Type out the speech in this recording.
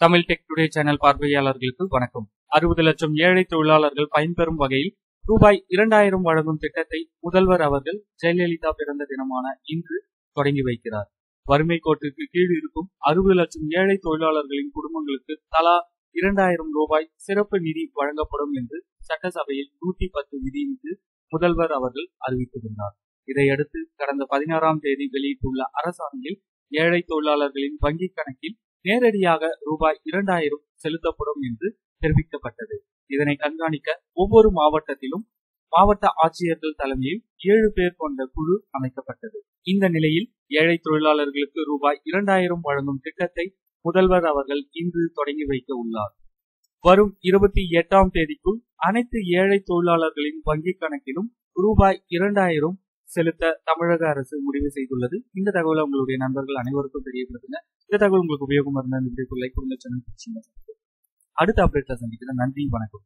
Tamil tech today channel பார்வையாளர்களுக்கு வணக்கம். 60 லட்சம் ஏழை தொழிலாளர்கள் பயன்பெறும் வகையில் ரூபாய் 2000 வழங்கும் திட்டத்தை முதல்வர் அவர்கள் ஜெயலலிதா பிறந்த தினமான இன்று தொடங்கி வைக்கிறார். வறுமை கோட்டிற்கு கீழ் இருக்கும் 60 லட்சம் ஏழை தொழிலாளர்களின் குடும்பங்களுக்கு தலா 2000 ரூபாய் சிறப்பு நிதி வழங்கப்படும் என்று சட்டசபையில் 110 விதியிட்டு முதல்வர் அவர்கள் அறிவித்திருந்தார். இதையடுத்து கடந்த 16ஆம் தேதி வெளியிட்டுள்ள அரசாணையில் ஏழை தொழிலாளர்களின் வங்கிக் கணக்கில் நேரடியாக ரூபாய் 2000 செலுத்தப்படும் என்று தெரிவிக்கப்பட்டது. இதனை கண்காணிக்க ஒவ்வொரு மாவட்டத்திலும் மாவட்ட ஆட்சியர்கள் தலைமையில் 7 பேர் கொண்ட குழு அமைக்கப்பட்டது. இந்த நிலையில் ஏழை தொழிலாளர்களுக்கு ரூபாய் 2000 வழங்கும் திட்டத்தை முதல்வர் அவர்கள் இன்று தொடங்கி வைக்க உள்ளார். வரும் 28ஆம் தேதிக்குள் அனைத்து ஏழை தொழிலாளர்களின் வங்கிக் கணக்கிலும் ரூபாய் 2000 செலுத்த தமிழக அரசு முடிவு செய்துள்ளது. இந்த தகவலை உங்களுடைய நண்பர்கள் அனைவருக்கும் தெரியப்படுத்துங்க. இந்த தகவல் உங்களுக்கு உபயோகமா இருந்தால் லைக் கொடுங்க, சேனல் பிடிச்சிங்க. அடுத்த அப்டேட்ல சந்திக்கிறேன். நன்றி, வணக்கம்.